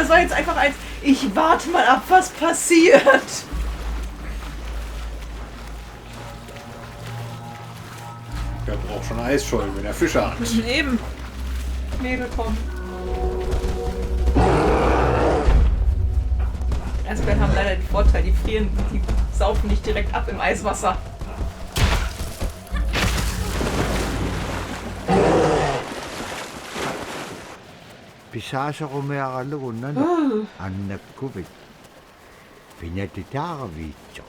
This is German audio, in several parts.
das war jetzt einfach eins. Ich warte mal ab, was passiert. Der braucht schon Eisschollen, wenn er Fische hat. Eben. Mädel, komm. Eisbären haben leider den Vorteil, die frieren, die saufen nicht direkt ab im Eiswasser. Pisasa ko may akalo na anak ko bit. Pinatitara video.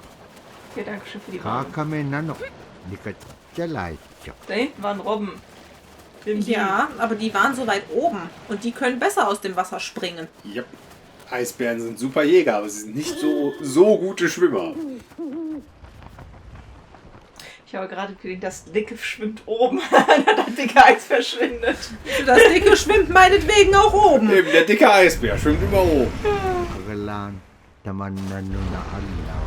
Ja, danke schön für die Warnung. Kakame nano. Dikat Jalaitjo. Da hinten waren Robben. Ja, aber die waren so weit oben und die können besser aus dem Wasser springen. Yep. Eisbären sind super Jäger, aber sie sind nicht so gute Schwimmer. Ich habe gerade gesehen, das Dicke schwimmt oben. Das dicke Eis verschwindet. Das Dicke schwimmt meinetwegen auch oben. Eben, der dicke Eisbär schwimmt immer oben. Kagalan taman nano na alaw.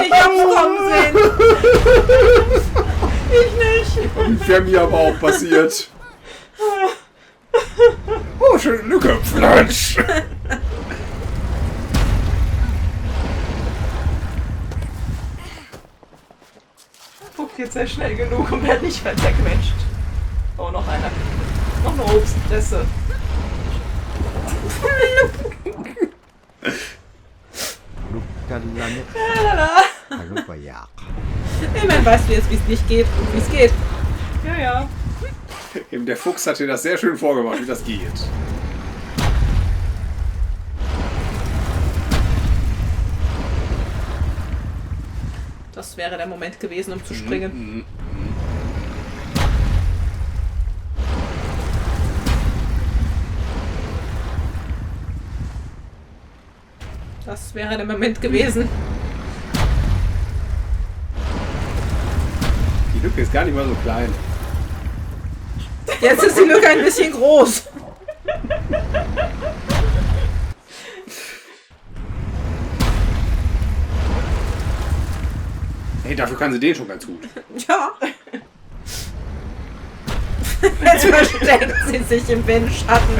Ich hab's kommen sehen. Ich nicht. Und wäre mir aber auch passiert. Oh, schöne Lücke. Flatsch. Guckt jetzt sehr schnell genug und wird nicht zerquetscht. Oh, noch einer. Noch eine Obstpresse. Luktalanit. Ano ba yak? Immerhin weißt du jetzt, wie es nicht geht und wie es geht. Ja, ja. Eben der Fuchs hat dir das sehr schön vorgemacht, wie das geht. Das wäre der Moment gewesen, um zu springen. Das wäre der Moment gewesen. Die Lücke ist gar nicht mal so klein. Jetzt ist die Lücke ein bisschen groß. Hey, dafür kann sie den schon ganz gut. Ja. Jetzt versteckt sie sich im Windschatten.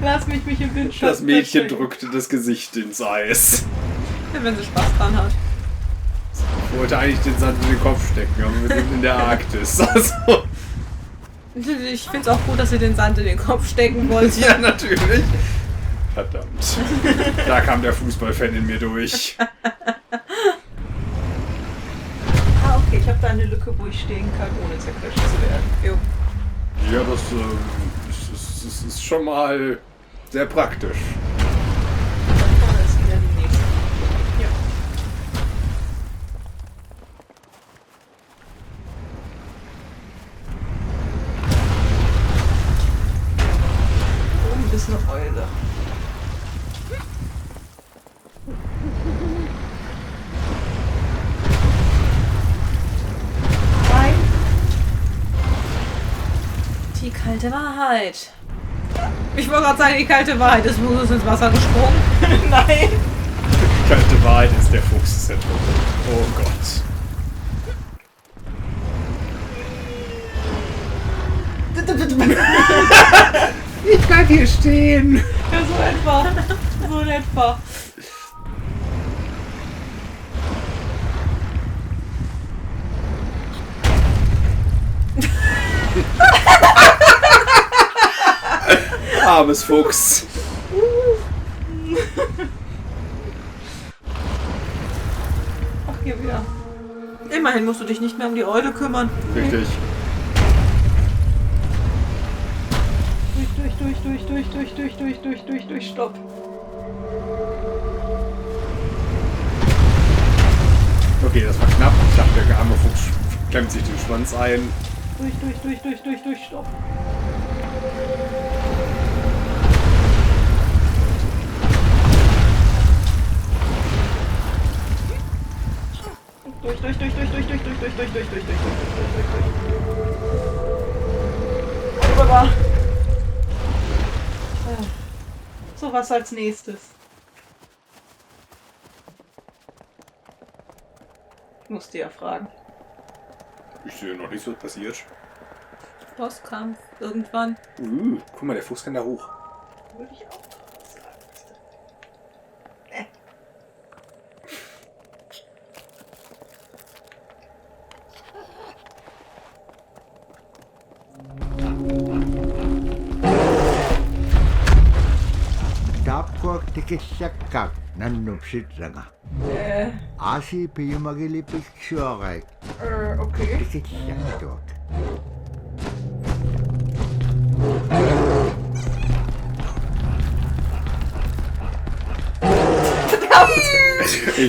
Lass mich im Windschatten. Das Mädchen verstecken. drückte das Gesicht ins Eis. Wenn sie Spaß dran hat. Ich wollte eigentlich den Sand in den Kopf stecken, aber wir sind in der Arktis. Also, Ich finde es auch gut, dass sie den Sand in den Kopf stecken wollte. ja, natürlich. Verdammt. Da kam der Fußballfan in mir durch. Ah, okay, ich habe da eine Lücke, wo ich stehen kann, ohne zerquetscht zu werden. Jo. Ja, das ist schon mal sehr praktisch. Dann vorne ist wieder die nächste. Ja. Oben ist eine Eule. Nein. Die kalte Wahrheit. Ich wollte gerade sagen, die kalte Wahrheit ist, wo ist ins Wasser gesprungen. Nein. Die kalte Wahrheit ist, der Fuchs ist der Tote. Oh Gott. Ich kann hier stehen. Ja, so etwa. So in etwa. Armes Fuchs. Ach, hier wieder. Immerhin musst du dich nicht mehr um die Eule kümmern. Richtig. Durch, stopp. Okay, das war knapp. Ich dachte, der arme Fuchs klemmt sich den Schwanz ein. Durch, stopp. Durch. Rüber. So, Suche was als nächstes. Ich musste ja fragen. Ich sehe noch nicht, was passiert. Bosskampf. Irgendwann. Guck mal, der Fuchs kann da hoch. Würde ich auch sagen. Tappuak tikissäkkää nannupsitranga. Asi piimagili piksuarai Okay. tikissäktuak.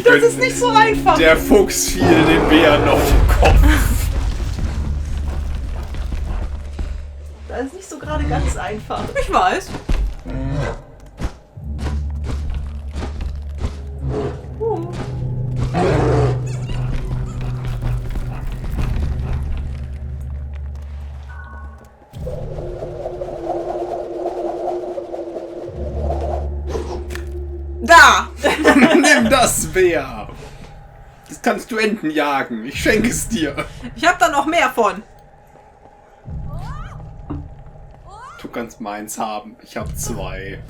Das ist nicht so einfach. Der Fuchs fiel den Bären auf den Kopf. Das ist nicht so gerade ganz einfach. Ich weiß. Da! Nimm das, Bär. Das kannst du Enten jagen. Ich schenke es dir. Ich hab da noch mehr von. Du kannst meins haben. Ich habe 2.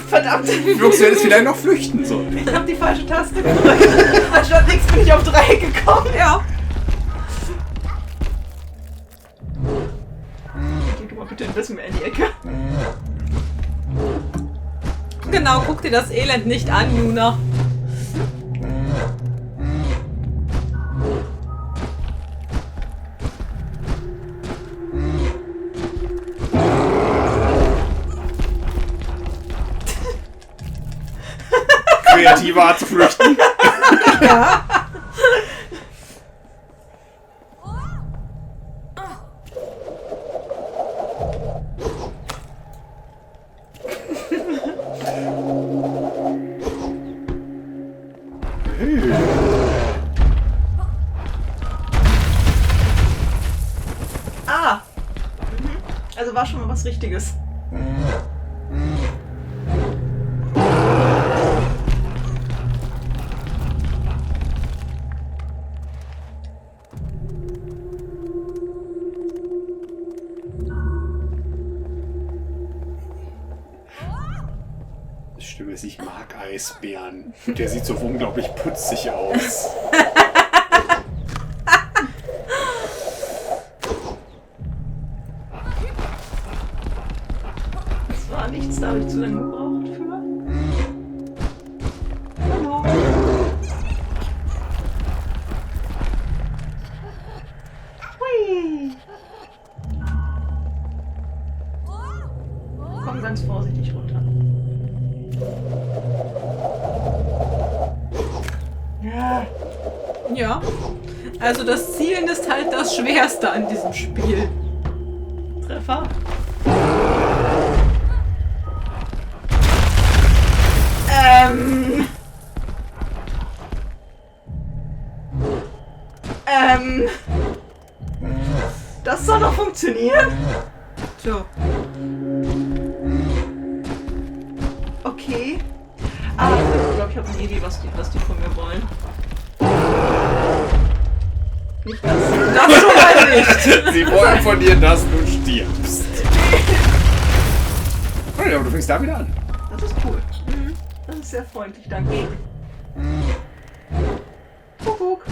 Verdammt. Fuchs, du hättest vielleicht noch flüchten sollen. Ich hab die falsche Taste gedrückt. Anstatt links bin ich auf 3 gekommen. Ja. Geh du mal bitte ein bisschen mehr in die Ecke. Genau, guck dir das Elend nicht an, Luna. Kreativer Art zu flüchten. Ja. Ah! Also war schon mal was Richtiges. Das Stimme ist, ich mag Eisbären. Und der sieht so unglaublich putzig aus. Das war nichts, da habe ich zu lange gebraucht für. Hallo. Hui. Komm ganz vorsichtig runter. Ja. Ja. Also das Zielen ist halt das Schwerste an diesem Spiel. Treffer. Das soll doch funktionieren. So. Okay. Aber ich glaube, ich habe eine Idee, was die von mir wollen. Nicht das. Das schon mal nicht. Sie wollen von dir, dass du stirbst. Oh ja, aber du fängst da wieder an. Das ist cool. Das ist sehr freundlich, danke. Kuckuck.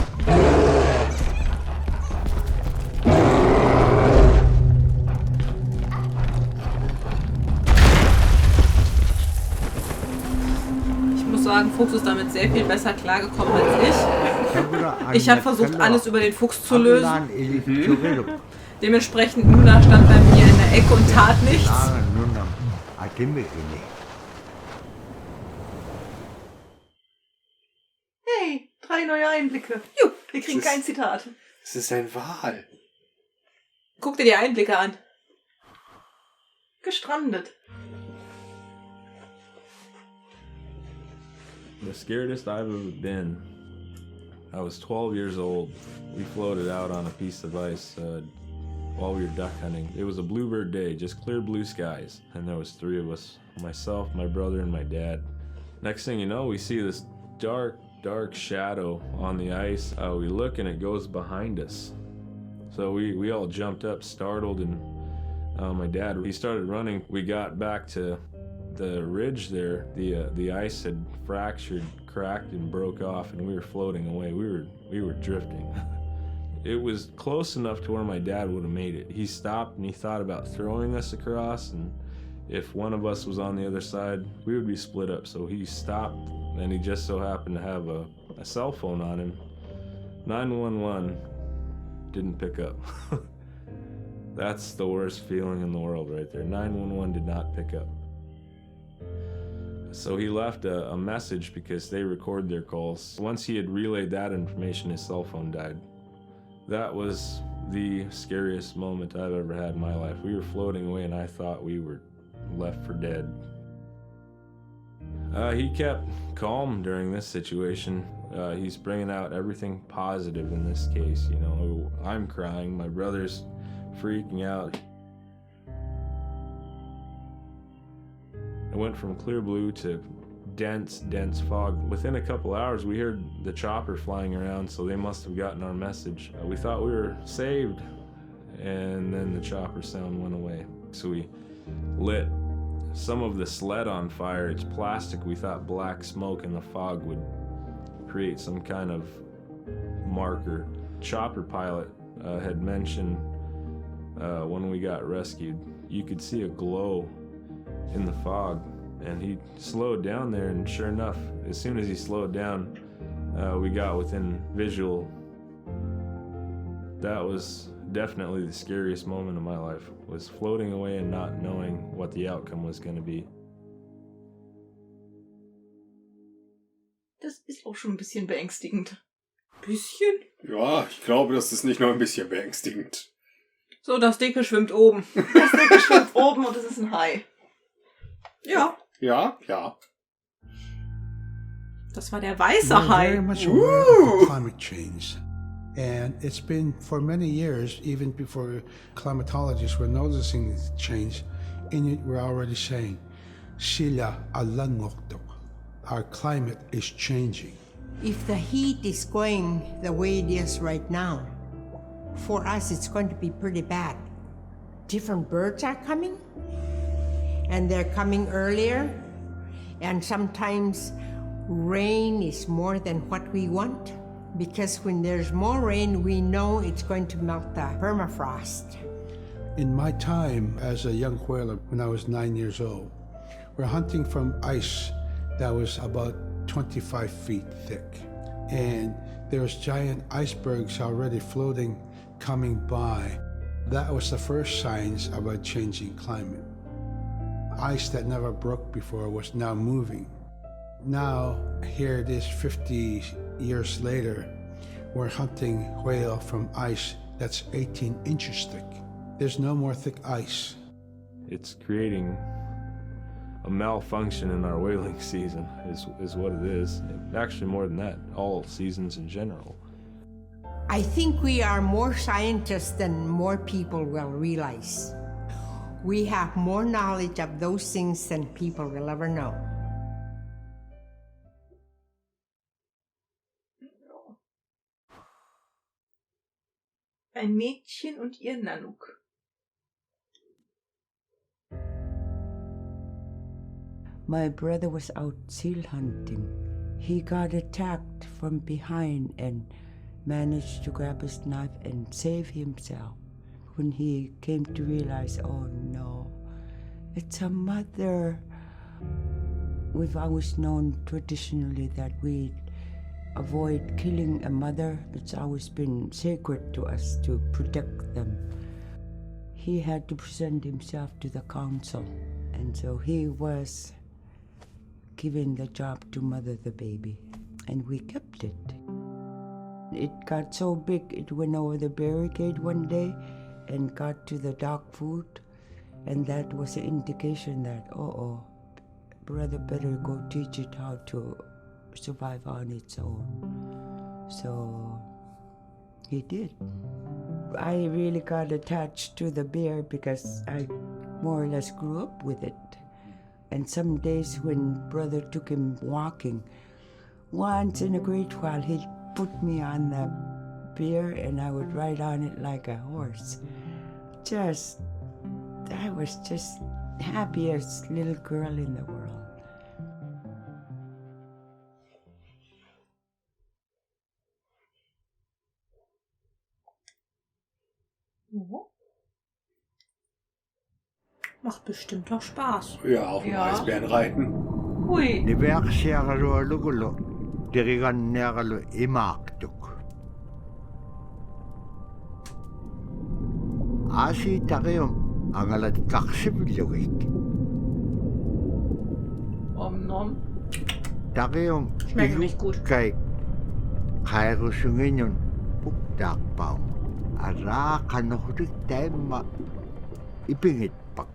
Ich muss sagen, Fuchs ist damit sehr viel besser klargekommen als ich. Ich habe versucht, alles über den Fuchs zu lösen. Dementsprechend Luna stand bei mir in der Ecke und tat nichts. Hey, 3 neue Einblicke. Wir kriegen kein Zitat. Es ist ein Wal. Guck dir die Einblicke an. Gestrandet. The scaredest I've ever been. I was 12 years old. We floated out on a piece of ice while we were duck hunting. It was a bluebird day, just clear blue skies. And there was 3 of us, myself, my brother, and my dad. Next thing you know, we see this dark shadow on the ice. We look and it goes behind us. So we all jumped up, startled, and my dad, he started running. We got back to the ridge there. The ice had fractured, cracked, and broke off, and we were floating away. We were drifting. It was close enough to where my dad would have made it. He stopped and he thought about throwing us across, and if one of us was on the other side, we would be split up. So he stopped, and he just so happened to have a cell phone on him. 911 didn't pick up. That's the worst feeling in the world right there. 911 did not pick up. So he left a message because they record their calls. Once he had relayed that information, his cell phone died. That was the scariest moment I've ever had in my life. We were floating away and I thought we were left for dead. He kept calm during this situation. He's bringing out everything positive in this case. You know, I'm crying, my brother's freaking out. It went from clear blue to dense fog. Within a couple hours, we heard the chopper flying around, so they must have gotten our message. We thought we were saved, and then the chopper sound went away. So we lit some of the sled on fire. It's plastic. We thought black smoke in the fog would create some kind of marker. Chopper pilot had mentioned when we got rescued, you could see a glow in the fog. And he slowed down there, and sure enough, as soon as he slowed down, we got within visual. That was definitely the scariest moment of my life, was floating away and not knowing what the outcome was going to be. Das ist auch schon ein bisschen beängstigend. Bisschen? Ja, ich glaube, das ist nicht nur ein bisschen beängstigend. So, das Dicke schwimmt oben. Das Dicke schwimmt oben und es ist ein Hai. Ja. Ja. Das war der weiße We're Hai. very much aware of climate change. And it's been for many years, even before climatologists were noticing this change, Inuit were already saying, Sila alangokto. Our climate is changing. If the heat is going the way it is right now, for us it's going to be pretty bad. Different birds are coming, and they're coming earlier, and sometimes rain is more than what we want, because when there's more rain, we know it's going to melt the permafrost. In my time as a young whaler, when I was 9 years old, we're hunting from ice that was about 25 feet thick. And there was giant icebergs already floating, coming by. That was the first signs of a changing climate. Ice that never broke before was now moving. Now, here it is 50 years later, we're hunting whale from ice that's 18 inches thick. There's no more thick ice. It's creating a malfunction in our whaling season, is what it is. Actually, more than that, all seasons in general. I think we are more scientists than more people will realize. We have more knowledge of those things than people will ever know. Ein Mädchen und ihr Nanook. My brother was out seal hunting. He got attacked from behind and managed to grab his knife and save himself. When he came to realize, oh no, it's a mother. We've always known traditionally that we avoid killing a mother. It's always been sacred to us to protect them. He had to present himself to the council, and so he was given the job to mother the baby, and we kept it. It got so big it went over the barricade one day and got to the dog food, and that was an indication that, brother better go teach it how to survive on its own. So he did. I really got attached to the bear because I more or less grew up with it. And some days when brother took him walking, once in a great while he'd put me on the bear and I would ride on it like a horse. I was just happiest little girl in the world. Macht bestimmt auch Spaß. Ja, auf dem Ja. Eisbären reiten. Hui. Niversiaralualugulo, diriganeralu imaaktuk. Asi takium angalat kaksibilugik. Nom. Takium Schmeckt nicht gut. Kai kairusungin puktakbaum. Ara kanohurik taima ipingitpak.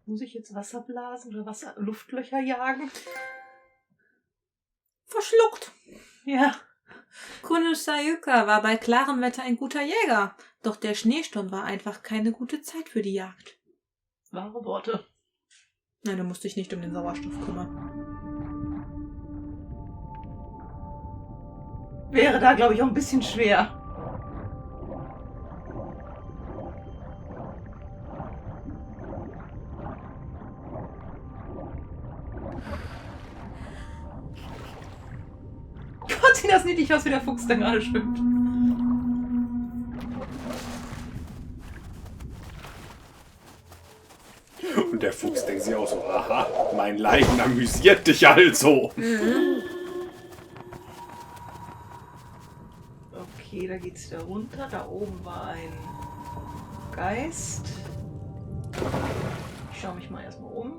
Muss ich jetzt Wasser blasen oder Luftlöcher jagen? Verschluckt. Ja. Kunosayuka war bei klarem Wetter ein guter Jäger. Doch der Schneesturm war einfach keine gute Zeit für die Jagd. Wahre Worte. Nein, du musst dich nicht um den Sauerstoff kümmern. Wäre da, glaube ich, auch ein bisschen schwer. Gott, sieht das niedlich aus, wie der Fuchs da gerade schwimmt. Und der Fuchs denkt sich auch so, aha, mein Leiden amüsiert dich also. Okay, da geht's wieder runter. Da oben war ein Geist. Ich schaue mich mal erstmal um.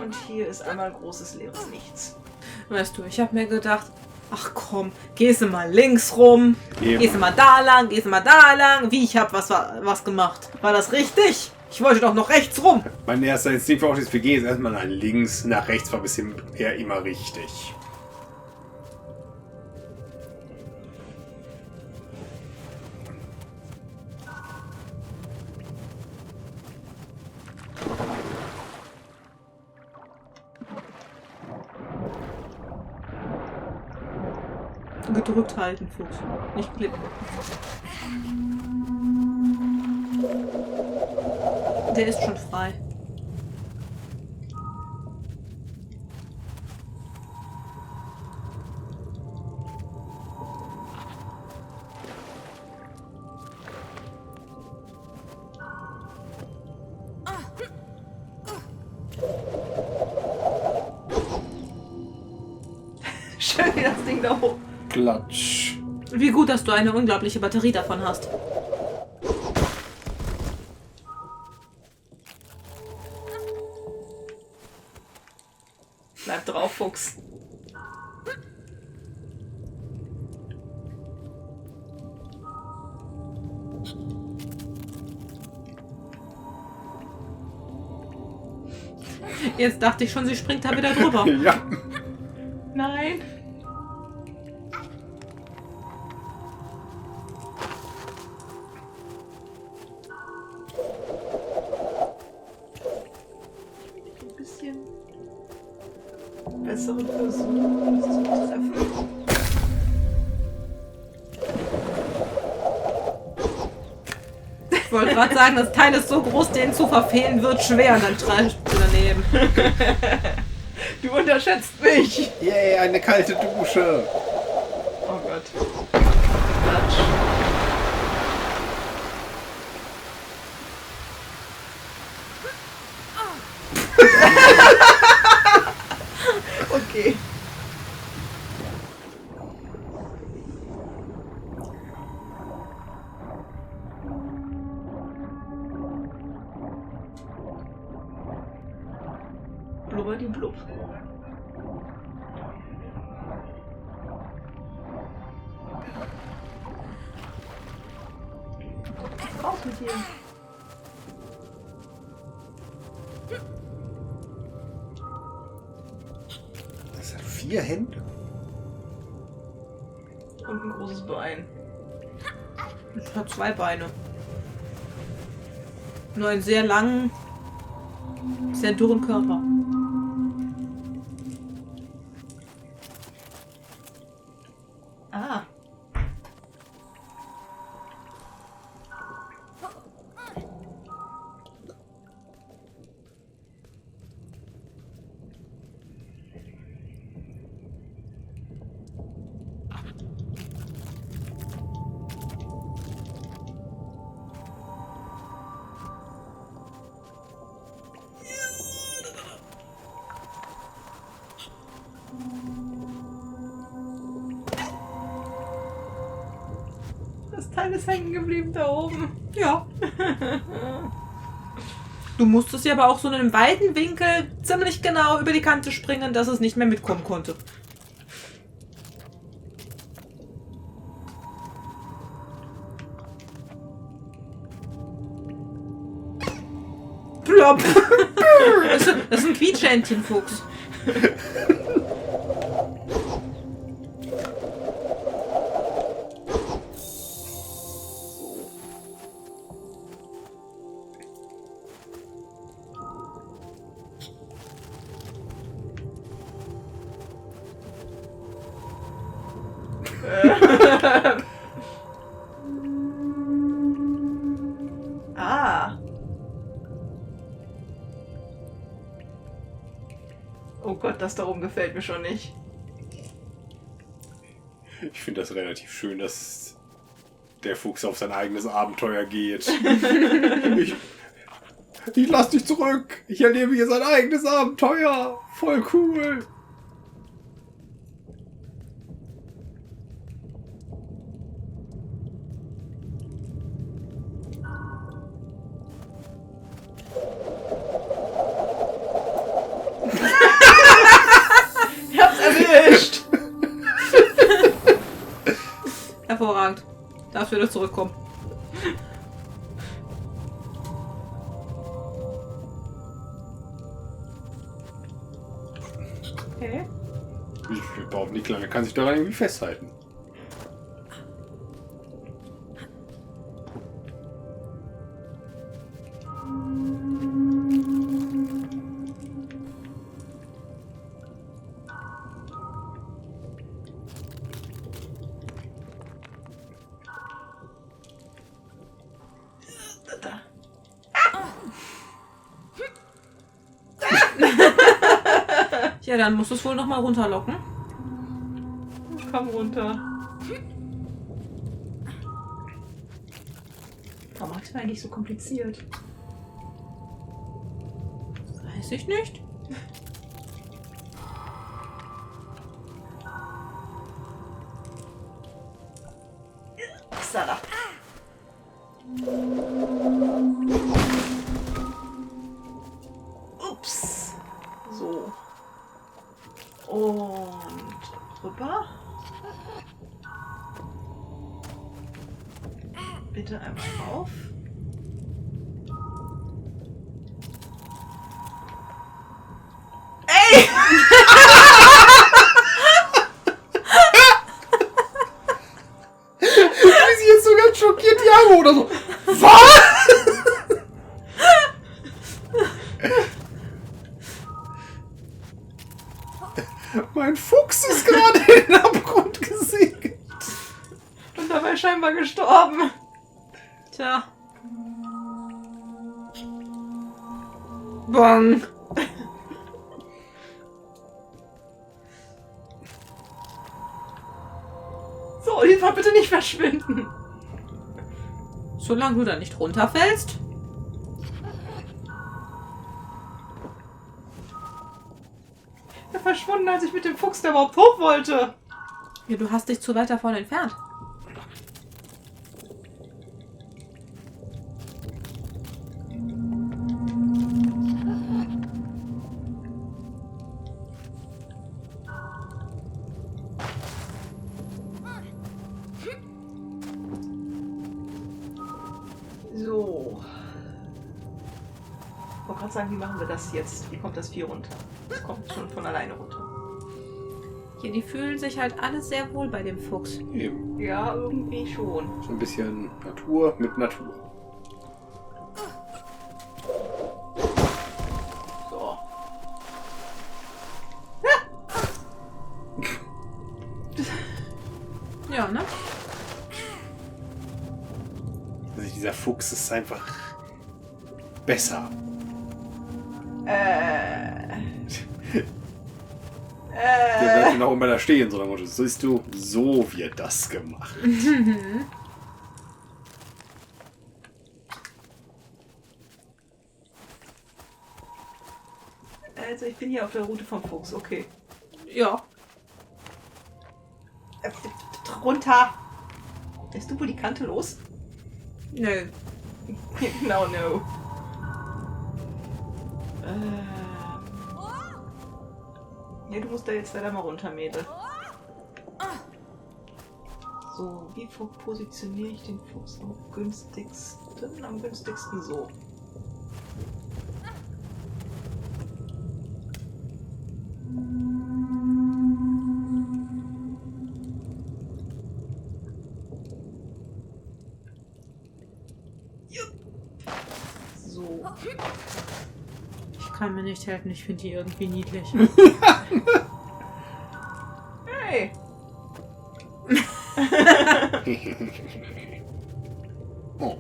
Und hier ist einmal großes leeres Nichts. Weißt du, ich habe mir gedacht, ach komm, gehst du mal links rum, Eben. gehst du mal da lang, gehst du mal da lang. Wie, ich habe was gemacht. War das richtig? Ich wollte doch noch rechts rum. Mein erster Instinkt war auch, wir gehen jetzt erstmal nach links, nach rechts war bisher immer richtig. Gedrückt halten, Fuchs. Nicht klicken. Der ist schon frei. Schön, wie das Ding da hoch. Klatsch. Wie gut, dass du eine unglaubliche Batterie davon hast. Bleib drauf, Fuchs. Jetzt dachte ich schon, sie springt da wieder drüber. Ja. Nein. Ein bisschen besseren Versuch, das zu treffen. Ich wollte gerade sagen, das Teil ist so groß, den zu verfehlen wird schwer. Und dann treibst du daneben. Du unterschätzt mich. Yay, eine kalte Dusche. Oh Gott. Klatsch. Okay. Blubber die Blub. Raus mit dir. 4 Hände. Und ein großes Bein. Es hat 2 Beine. Nur einen sehr langen, sehr dürren Körper. Ah. Das Teil ist hängen geblieben da oben. Ja. Du musstest ja aber auch so in einem weiten Winkel ziemlich genau über die Kante springen, dass es nicht mehr mitkommen konnte. Plopp! Das ist ein Quietschentchenfuchs. Ah. Oh Gott, das da oben gefällt mir schon nicht. Ich finde das relativ schön, dass der Fuchs auf sein eigenes Abenteuer geht. Ich lass dich zurück. Ich erlebe hier sein eigenes Abenteuer. Voll cool. Ich hab's erwischt. Hervorragend. Darfst wieder zurückkommen. Okay. Ich brauche nicht lange, kann sich daran irgendwie festhalten. Ja, dann musst du es wohl noch mal runterlocken. Komm runter. Warum macht das eigentlich so kompliziert? Weiß ich nicht. Ist da. Ups. So. Und rüber. Bitte einmal rauf. Ey! Wie sie jetzt so ganz schockiert die Augen oder so. Was? Mein Fuchs ist gerade in den Abgrund gesiegt. Und dabei scheinbar gestorben. Tja. Bong. So, jetzt mal bitte nicht verschwinden. Solange du da nicht runterfällst. Er ist verschwunden, als ich mit dem Fuchs da überhaupt hoch wollte. Ja, du hast dich zu weit davon entfernt. So. Ich wollte gerade sagen, wie machen wir das jetzt? Wie kommt das Vieh runter? Das kommt schon von alleine runter. Hier, die fühlen sich halt alle sehr wohl bei dem Fuchs. Eben. Ja, irgendwie schon. So ein bisschen Natur mit Natur. So. Ja, ne? Also dieser Fuchs ist einfach besser. Der bleibt noch immer da stehen, so nach dem Motto, siehst du, so wird das gemacht. Also ich bin hier auf der Route vom Fuchs, okay. Ja. Runter! Lässt du wohl die Kante los? Nö. Genau, no. Ja, du musst da jetzt leider mal runter, Mädel. So, wie positioniere ich den Fuchs am günstigsten? Am günstigsten so. So. Ich kann mir nicht helfen, ich finde die irgendwie niedlich. Hey! Oh.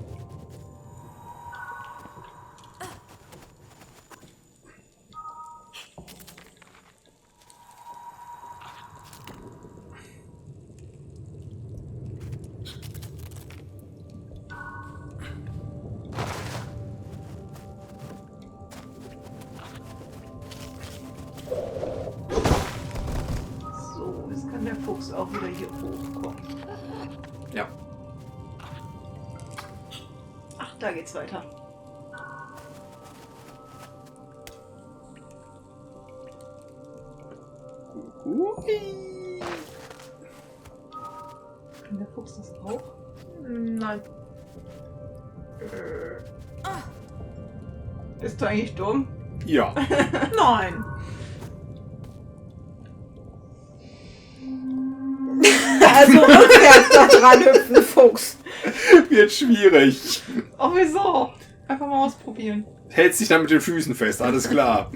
So, jetzt kann der Fuchs auch wieder hier hochkommen. Ja. Ach, da geht's weiter. Kann der Fuchs das auch? Nein. Bist du eigentlich dumm? Ja. Nein. Also rückwärts da dran hüpfen, Fuchs. Wird schwierig. Oh, wieso? Einfach mal ausprobieren. Hältst dich dann mit den Füßen fest, alles klar.